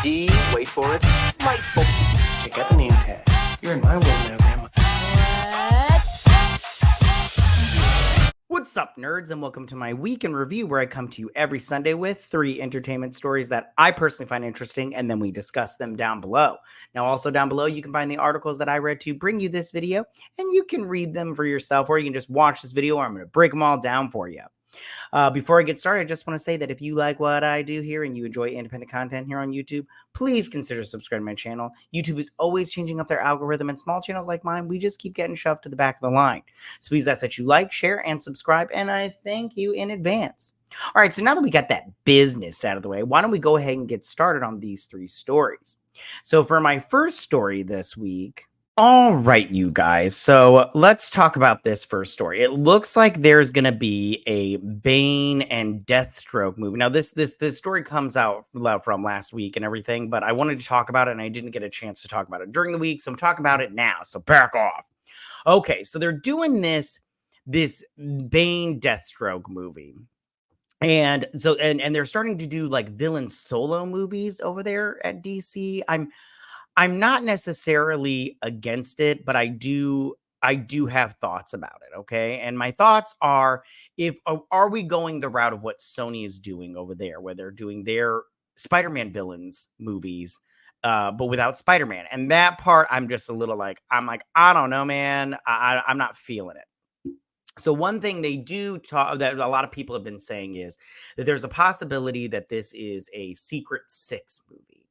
D, wait for it, delightful. Check out the name tag. You're in my world now, Grandma. What's up, nerds, and welcome to my week in review, where I come to you every Sunday with 3 entertainment stories that I personally find interesting, and then we discuss them down below. Now, also down below, you can find the articles that I read to bring you this video, and you can read them for yourself, or you can just watch this video, or I'm going to break them all down for you. Before I get started, I just want to say that if you like what I do here and you enjoy independent content here on YouTube, please consider subscribing to my channel. YouTube is always changing up their algorithm, and small channels like mine, we just keep getting shoved to the back of the line. So please ask that you like, share, and subscribe, and I thank you in advance. All right, so now that we got that business out of the way, why don't we go ahead and get started on these 3 stories. So for my first story this week, all right, you guys. So let's talk about this first story. It looks like there's going to be a Bane and Deathstroke movie. Now, this story comes out from last week and everything, but I wanted to talk about it and I didn't get a chance to talk about it during the week, so I'm talking about it now. So back off. Okay, so they're doing this Bane Deathstroke movie. And so and they're starting to do like villain solo movies over there at DC. I'm not necessarily against it, but I do have thoughts about it, okay? And my thoughts are, are we going the route of what Sony is doing over there, where they're doing their Spider-Man villains movies, but without Spider-Man? And that part, I'm just a little like, I don't know, man. I'm not feeling it. So one thing they do talk that a lot of people have been saying is that there's a possibility that this is a Secret Six movie.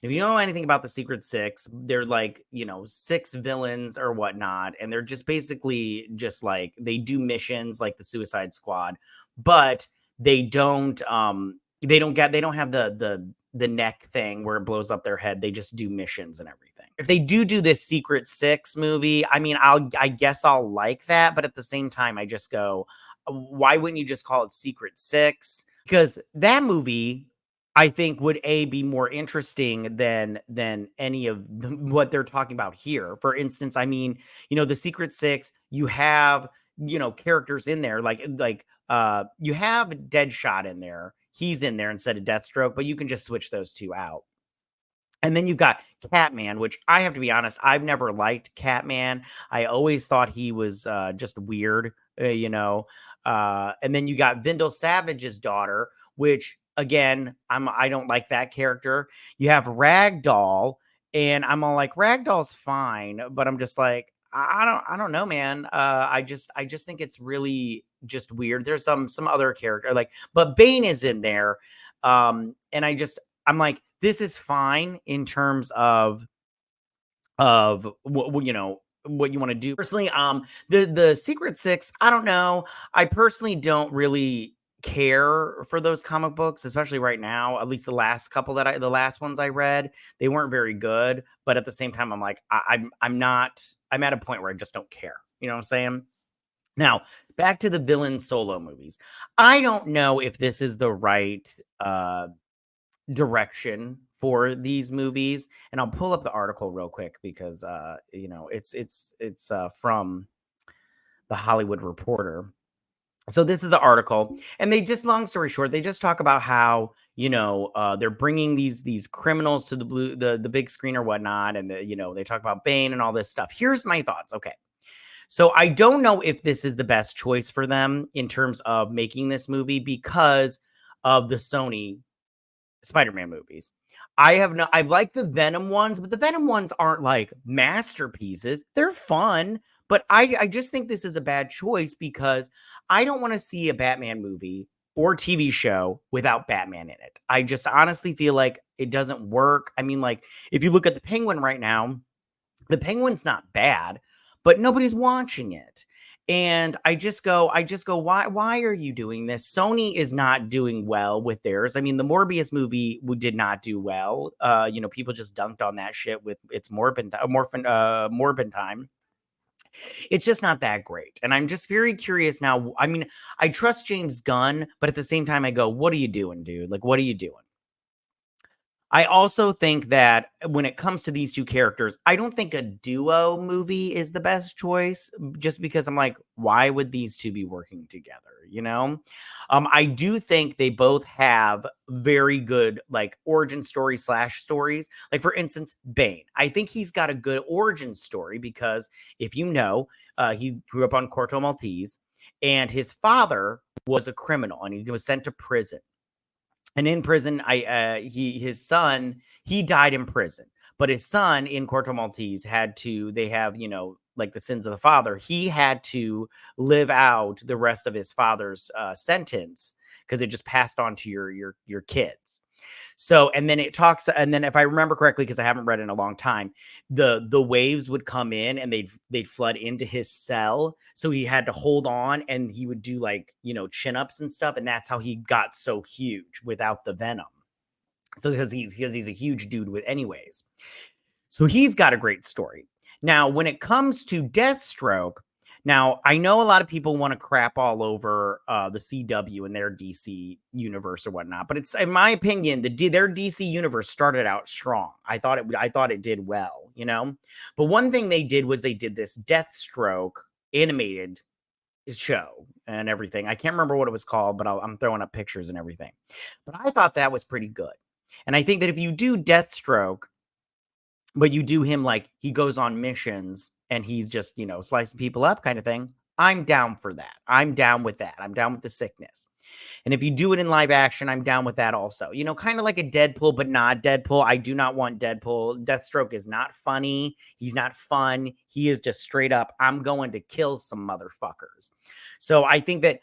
If you know anything about the Secret Six, they're like, 6 villains or whatnot, and they're just basically just like, they do missions like the Suicide Squad, but they don't have the neck thing where it blows up their head. They just do missions and everything. If they do this Secret Six movie, I mean, I guess I'll like that, but at the same time, I just go, why wouldn't you just call it Secret Six? Because that movie, I think, would be more interesting than any of what they're talking about here. For instance, I mean, the Secret Six, you have, characters in there like you have Deadshot in there. He's in there instead of Deathstroke, but you can just switch those 2 out. And then you've got Catman, which I have to be honest, I've never liked Catman. I always thought he was just weird, and then you got Vindel Savage's daughter, which, again, I don't like that character. You have Ragdoll, and I'm all like, Ragdoll's fine, but I'm just like, I don't know, man. I just think it's really just weird. There's some other character but Bane is in there, and I'm like, this is fine in terms of what you want to do. Personally, the Secret Six, I don't know. I personally don't really care for those comic books, especially right now. At least the last ones I read, they weren't very good. But at the same time, I'm like, I'm at a point where I just don't care. You know what I'm saying? Now, back to the villain solo movies. I don't know if this is the right direction for these movies, and I'll pull up the article real quick because it's from the Hollywood Reporter. So this is the article, and they just, long story short, they just talk about how they're bringing these criminals to the big screen or whatnot, and they talk about Bane and all this stuff. Here's my thoughts. Okay, so I don't know if this is the best choice for them in terms of making this movie because of the Sony Spider-Man movies. I like the Venom ones, but the Venom ones aren't like masterpieces. They're fun, but I just think this is a bad choice because I don't want to see a Batman movie or TV show without Batman in it. I just honestly feel like it doesn't work. I mean, like, if you look at the Penguin right now, the Penguin's not bad, but nobody's watching it. And I just go, why are you doing this? Sony is not doing well with theirs. I mean, the Morbius movie did not do well. People just dunked on that shit with its Morbin time. It's just not that great. And I'm just very curious now. I mean, I trust James Gunn, but at the same time, I go, what are you doing, dude? Like, what are you doing? I also think that when it comes to these two characters, I don't think a duo movie is the best choice just because I'm like, why would these two be working together? You know, I do think they both have very good like origin story slash stories. Like, for instance, Bane. I think he's got a good origin story because if you know, he grew up on Corto Maltese and his father was a criminal and he was sent to prison. And in prison, his son, he died in prison, but his son in Corto Maltese had to, they have, you know, like the sins of the father. He had to live out the rest of his father's sentence because it just passed on to your kids. So, and then it talks, and then if I remember correctly, because I haven't read it in a long time, the waves would come in and they'd flood into his cell. So he had to hold on and he would do like, you know, chin-ups and stuff. And that's how he got so huge without the venom. So because he's a huge dude with anyways. So he's got a great story. Now, when it comes to Deathstroke, now I know a lot of people want to crap all over the CW and their DC universe or whatnot, but it's, in my opinion, their DC universe started out strong. I thought it did well, you know. But one thing they did was they did this Deathstroke animated show and everything. I can't remember what it was called, but I'm throwing up pictures and everything. But I thought that was pretty good, and I think that if you do Deathstroke, but you do him like he goes on missions and he's just, you know, slicing people up kind of thing, I'm down for that. I'm down with that. I'm down with the sickness. And if you do it in live action, I'm down with that also. You know, kind of like a Deadpool, but not Deadpool. I do not want Deadpool. Deathstroke is not funny. He's not fun. He is just straight up, I'm going to kill some motherfuckers. So I think that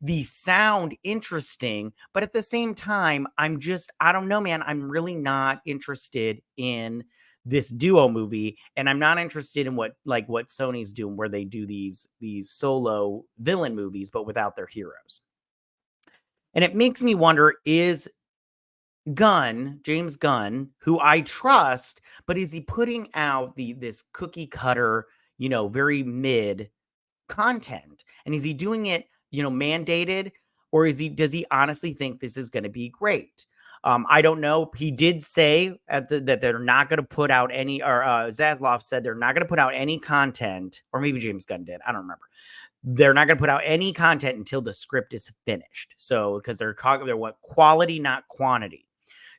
these sound interesting, but at the same time, I don't know, man. I'm really not interested in this duo movie, and I'm not interested in what Sony's doing, where they do these solo villain movies, but without their heroes. And it makes me wonder, is James Gunn, who I trust, but is he putting out this cookie cutter, you know, very mid content? And is he doing it, you know, mandated, or does he honestly think this is going to be great? I don't know. He did say that they're not going to put out any, or Zaslav said they're not going to put out any content, or maybe James Gunn did. I don't remember. They're not going to put out any content until the script is finished. So, because they want quality, not quantity.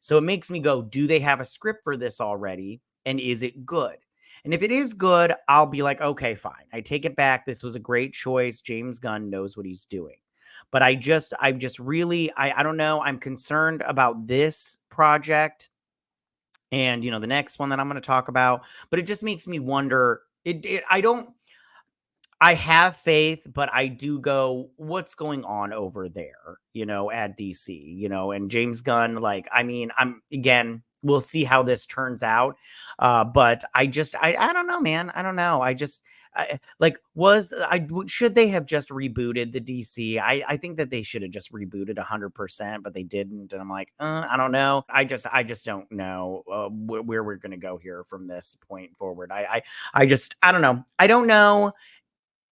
So it makes me go, do they have a script for this already? And is it good? And if it is good, I'll be like, okay, fine. I take it back. This was a great choice. James Gunn knows what he's doing. But I don't know. I'm concerned about this project and, you know, the next one that I'm going to talk about. But it just makes me wonder. I have faith, but I do go, what's going on over there, you know, at DC, you know, and James Gunn, like, I mean, we'll see how this turns out. But I don't know, man. I don't know. Should they have just rebooted the DC? I think that they should have just rebooted 100%, but they didn't. And I'm like, I don't know. I just don't know where we're going to go here from this point forward. I don't know. I don't know.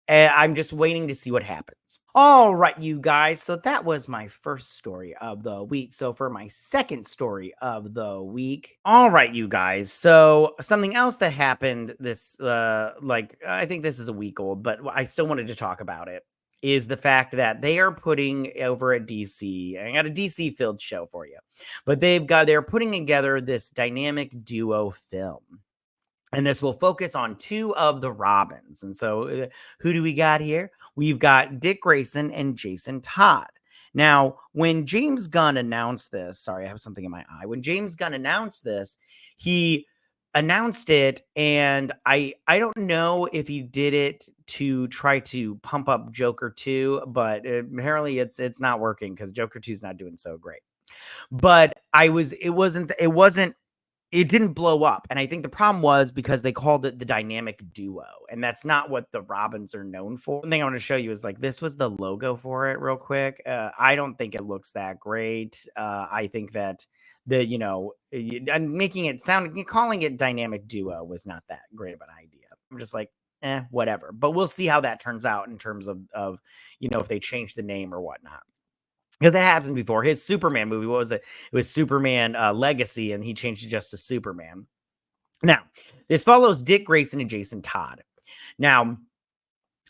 I'm just waiting to see what happens. All right, you guys. So that was my first story of the week. So for my second story of the week. All right, you guys. So something else that happened this, I think this is a week old, but I still wanted to talk about it, is the fact that they are putting over at DC, I got a DC filled show for you, but they're putting together this dynamic duo film. And this will focus on two of the Robins. And so who do we got here? We've got Dick Grayson and Jason Todd. Now, when James Gunn announced this, sorry, I have something in my eye. When James Gunn announced this, he announced it, and I don't know if he did it to try to pump up Joker 2, but apparently it's not working because Joker 2 is not doing so great. But it didn't blow up. And I think the problem was because they called it the dynamic duo. And that's not what the Robins are known for. One thing I want to show you is this was the logo for it real quick. I don't think it looks that great. I think that calling it dynamic duo was not that great of an idea. I'm just like, whatever. But we'll see how that turns out in terms of if they change the name or whatnot. Because that happened before. His Superman movie, what was it? It was Superman Legacy, and he changed it just to Superman. Now, this follows Dick Grayson and Jason Todd. Now,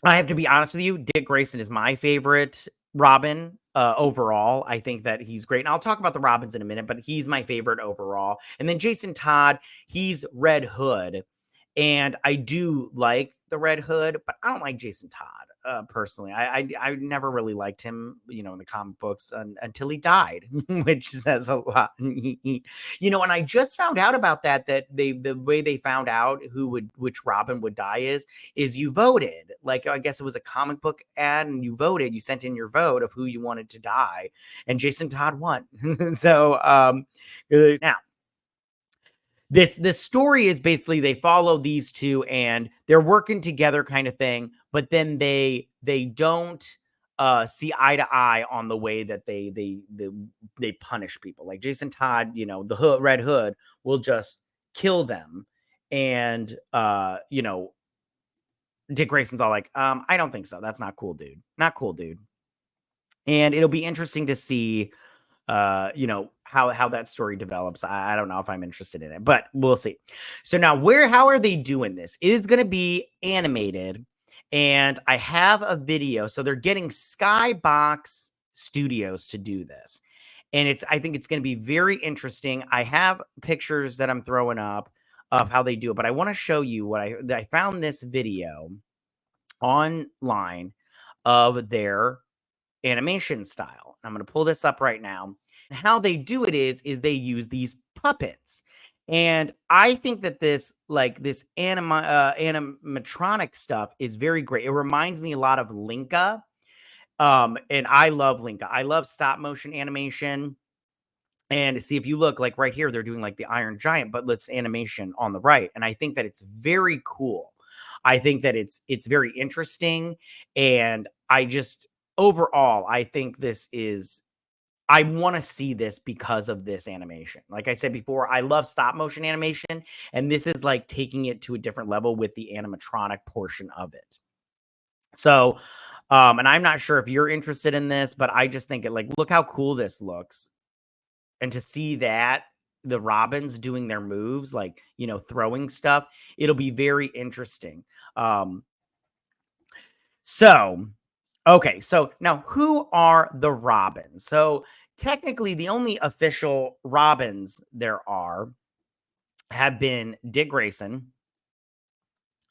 I have to be honest with you, Dick Grayson is my favorite Robin overall. I think that he's great. And I'll talk about the Robins in a minute, but he's my favorite overall. And then Jason Todd, he's Red Hood. And I do like the Red Hood, but I don't like Jason Todd personally. I never really liked him, in the comic books until he died, which says a lot. And I just found out about that the way they found out which Robin would die is you voted. Like, I guess it was a comic book ad, and you voted. You sent in your vote of who you wanted to die, and Jason Todd won. So now. This story is basically they follow these two and they're working together kind of thing, but then they don't see eye to eye on the way that they punish people. Like Jason Todd, the Red Hood will just kill them, and Dick Grayson's all like, I don't think so. That's not cool, dude. Not cool, dude. And it'll be interesting to see how that story develops. I don't know if I'm interested in it, but we'll see. So now how are they doing this? It is going to be animated, and I have a video. So they're getting Skybox Studios to do this, and I think it's going to be very interesting. I have pictures that I'm throwing up of how they do it, but I want to show you what I found this video online of their animation style. I'm going to pull this up right now. And how they do it is they use these puppets. And I think that this animatronic stuff is very great. It reminds me a lot of Linka. And I love Linka. I love stop motion animation. And see, if you look like right here, they're doing like the Iron Giant, but let's animation on the right. And I think that it's very cool. I think that it's very interesting. And overall, I think I want to see this because of this animation. Like I said before, I love stop motion animation, and this is like taking it to a different level with the animatronic portion of it. So, and I'm not sure if you're interested in this, but I just think look how cool this looks. And to see that the Robins doing their moves, throwing stuff, it'll be very interesting. Okay, so now who are the Robins? So technically the only official Robins there have been Dick Grayson.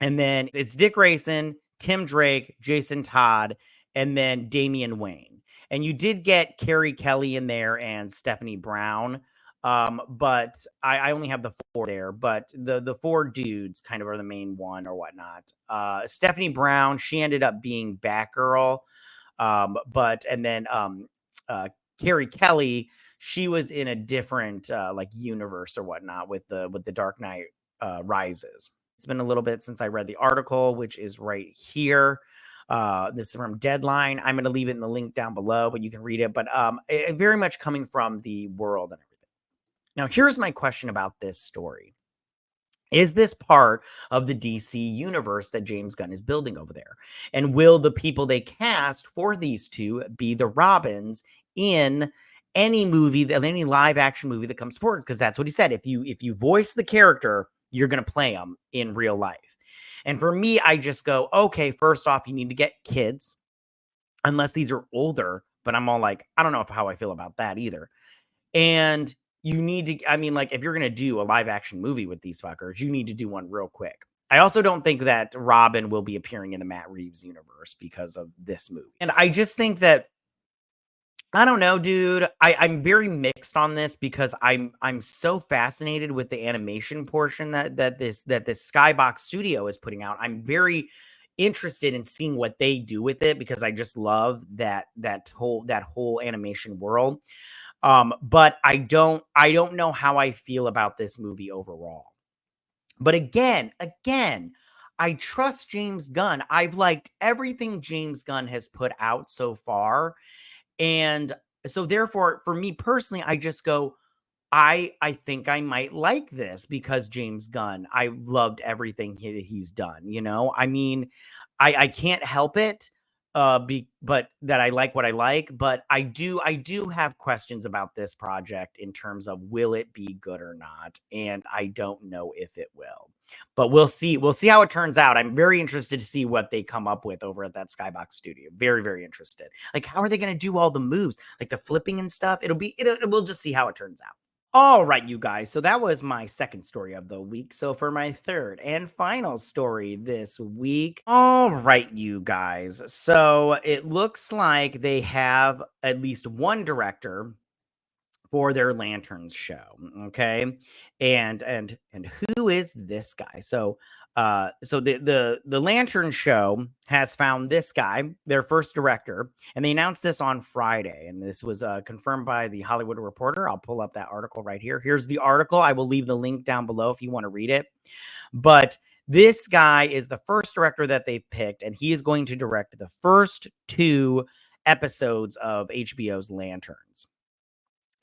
And then it's Dick Grayson, Tim Drake, Jason Todd, and then Damian Wayne. And you did get Carrie Kelly in there and Stephanie Brown. But I only have the 4 there, but the 4 dudes kind of are the main one or whatnot. Stephanie Brown, she ended up being Batgirl. And then Carrie Kelly, she was in a different universe or whatnot with the Dark Knight Rises. It's been a little bit since I read the article, which is right here. This is from Deadline. I'm going to leave it in the link down below, but you can read it. But it very much coming from the world and everything. Now, here's my question about this story. Is this part of the DC universe that James Gunn is building over there? And will the people they cast for these two be the Robins in any movie, any live action movie that comes forward? Because that's what he said. If you voice the character, you're going to play them in real life. And for me, I just go, okay, first off, you need to get kids, unless these are older. But I'm all like, I don't know how I feel about that either. And you need to, if you're going to do a live action movie with these fuckers, you need to do one real quick. I also don't think that Robin will be appearing in the Matt Reeves universe because of this movie. And I just think that, I don't know, dude. I'm very mixed on this because I'm so fascinated with the animation portion that this Skybox Studio is putting out. I'm very interested in seeing what they do with it because I just love that whole animation world. But I don't know how I feel about this movie overall. But again, I trust James Gunn. I've liked everything James Gunn has put out so far. And so therefore, for me personally, I just go, I think I might like this because James Gunn, I loved everything he's done, I can't help it. but that I like what I like, but I do have questions about this project in terms of will it be good or not, and I don't know if it will. But we'll see how it turns out. I'm very interested to see what they come up with over at that Skybox studio. Very, very interested. Like, how are they going to do all the moves, like the flipping and stuff? We'll just see how it turns out. All right, you guys. So that was my second story of the week. So for my third and final story this week, all right, you guys. So it looks like they have at least one director for their Lanterns show. Okay. And who is this guy? So the Lantern show has found this guy, their first director, and they announced this on Friday. And this was confirmed by the Hollywood Reporter. I'll pull up that article right here. Here's the article. I will leave the link down below if you want to read it. But this guy is the first director that they picked, and he is going to direct the first 2 episodes of HBO's Lanterns.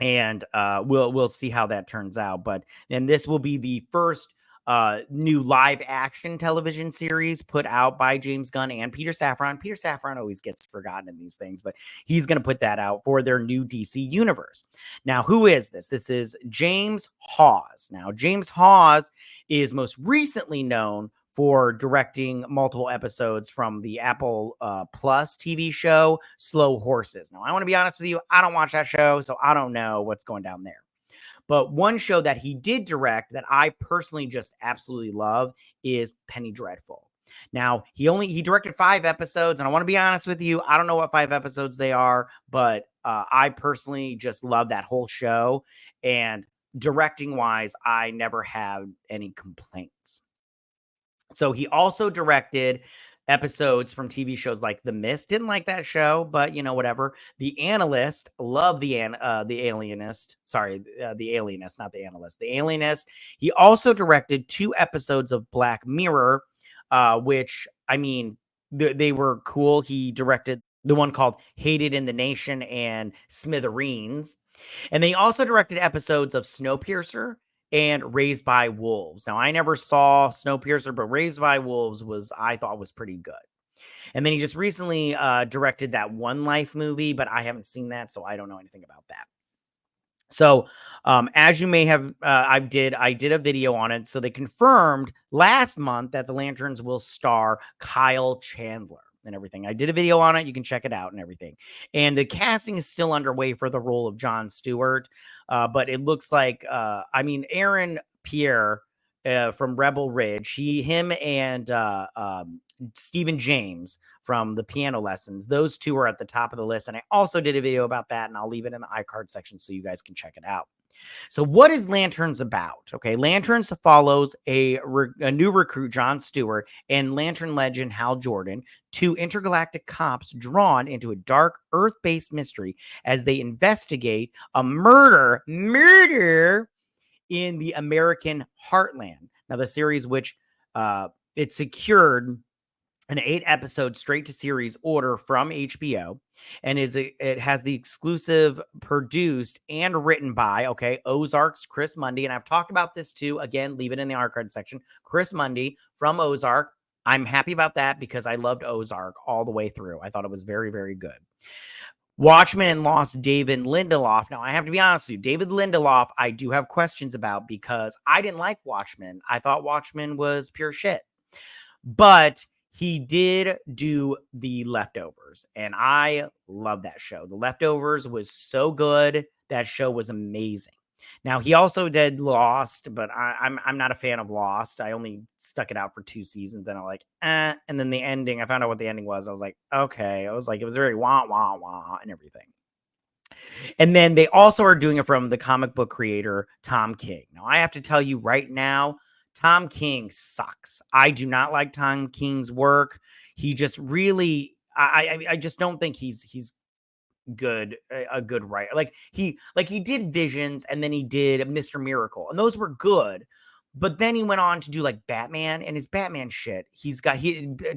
And we'll see how that turns out. But then this will be the first new live action television series put out by James Gunn and Peter Safran. Peter Safran always gets forgotten in these things, but he's going to put that out for their new DC universe. Now, who is this? This is James Hawes. Now, James Hawes is most recently known for directing multiple episodes from the Apple Plus TV show, Slow Horses. Now, I want to be honest with you. I don't watch that show, so I don't know what's going down there. But one show that he did direct that I personally just absolutely love is Penny Dreadful. Now, he directed 5 episodes, and I want to be honest with you. I don't know what 5 episodes they are, but I personally just love that whole show. And directing-wise, I never had any complaints. So he also directed episodes from TV shows like The Mist. Didn't like that show, but whatever. The Analyst, love the Alienist. Sorry, the Alienist, not the Analyst. The Alienist. He also directed 2 episodes of Black Mirror, which, I mean, they were cool. He directed the one called Hated in the Nation and Smithereens. And then he also directed episodes of Snowpiercer and Raised by Wolves. Now, I never saw Snowpiercer, but Raised by Wolves I thought was pretty good. And then he just recently directed that One Life movie, but I haven't seen that, so I don't know anything about that. So, as you may have, I did a video on it. So they confirmed last month that the Lanterns will star Kyle Chandler and everything. I did a video on it. You can check it out and everything. And the casting is still underway for the role of Jon Stewart. But it looks like, Aaron Pierre from Rebel Ridge, him and Stephen James from the Piano Lessons, those 2 are at the top of the list. And I also did a video about that, and I'll leave it in the iCard section so you guys can check it out. So what is Lanterns about? Okay, Lanterns follows a new recruit, Jon Stewart, and Lantern legend Hal Jordan, 2 intergalactic cops drawn into a dark Earth-based mystery as they investigate a murder in the American heartland. Now, the series, which it secured an 8-episode straight-to-series order from HBO, and it has the exclusive produced and written by, Ozark's Chris Mundy. And I've talked about this too. Again, leave it in the archive section. Chris Mundy from Ozark. I'm happy about that because I loved Ozark all the way through. I thought it was very, very good. Watchmen and Lost, David Lindelof. Now, I have to be honest with you. David Lindelof, I do have questions about because I didn't like Watchmen. I thought Watchmen was pure shit. But he did do The Leftovers, and I love that show. The Leftovers was so good. That show was amazing. Now, he also did Lost, but I'm not a fan of Lost. I only stuck it out for 2 seasons. Then I'm like, And then the ending, I found out what the ending was. I was like, okay. I was like, it was very wah, wah, wah, and everything. And then they also are doing it from the comic book creator, Tom King. Now, I have to tell you right now, Tom King sucks. I do not like Tom King's work. He just really, I just don't think he's good, a good writer. Like he did Visions, and then he did Mr. Miracle, and those were good. But then he went on to do like Batman, and his Batman shit.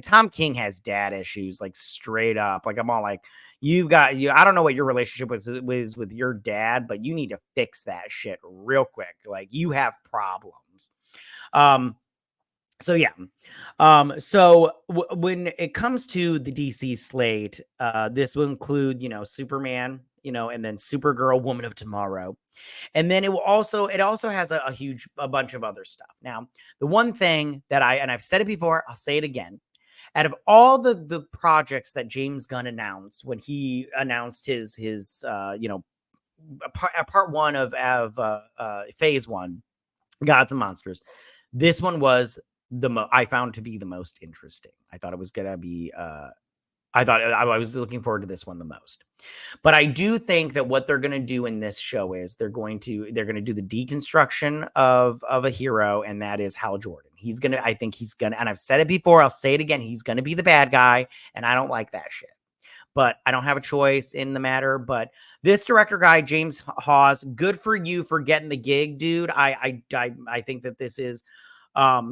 Tom King has dad issues, like straight up. Like I'm all like, I don't know what your relationship was with your dad, but you need to fix that shit real quick. Like you have problems. So yeah. When it comes to the DC slate, this will include, Superman, and then Supergirl, Woman of Tomorrow. And then it also has a bunch of other stuff. Now, the one thing that I've said it before, I'll say it again. Out of all the projects that James Gunn announced when he announced his part one of phase one, Gods and Monsters, this one was I found to be the most interesting. I thought it was gonna be I was looking forward to this one the most. But I do think that what they're going to do in this show is they're going to do the deconstruction of a hero, and that is Hal Jordan. I think he's gonna, and I've said it before, I'll say it again, he's gonna be the bad guy, and I don't like that shit. But I don't have a choice in the matter. But this director guy, James Hawes, good for you for getting the gig, dude. I think that this is a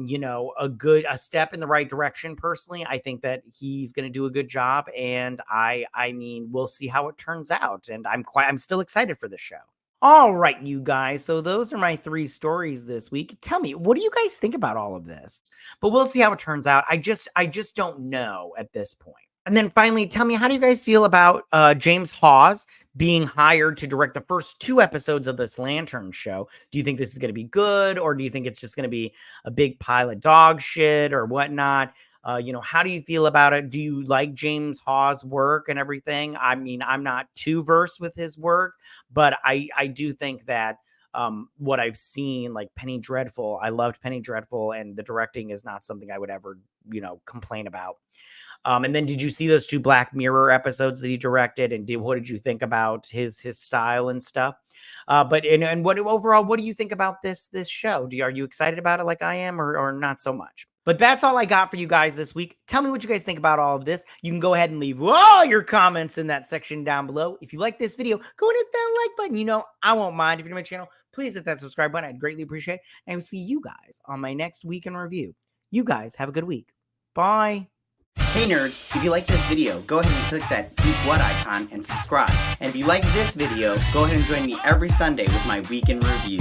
step in the right direction. Personally, I think that he's going to do a good job, and I mean, we'll see how it turns out. And I'm still excited for the show. All right, you guys. So those are my 3 stories this week. Tell me, what do you guys think about all of this? But we'll see how it turns out. I just don't know at this point. And then finally, tell me, how do you guys feel about James Hawes being hired to direct the first 2 episodes of this Lantern show? Do you think this is going to be good, or do you think it's just going to be a big pile of dog shit or whatnot? How do you feel about it? Do you like James Hawes' work and everything? I mean, I'm not too versed with his work, but I do think that what I've seen, like Penny Dreadful, I loved Penny Dreadful, and the directing is not something I would ever, complain about. And then did you see those 2 Black Mirror episodes that he directed? And what did you think about his style and stuff? And what overall, what do you think about this show? Are you excited about it like I am, or not so much? But that's all I got for you guys this week. Tell me what you guys think about all of this. You can go ahead and leave all your comments in that section down below. If you like this video, go and hit that like button. I won't mind. If you're new to my channel, please hit that subscribe button. I'd greatly appreciate it. And I will see you guys on my next week in review. You guys have a good week. Bye. Hey nerds, if you like this video, go ahead and click that geek what icon and subscribe. And if you like this video, go ahead and join me every Sunday with my week in review.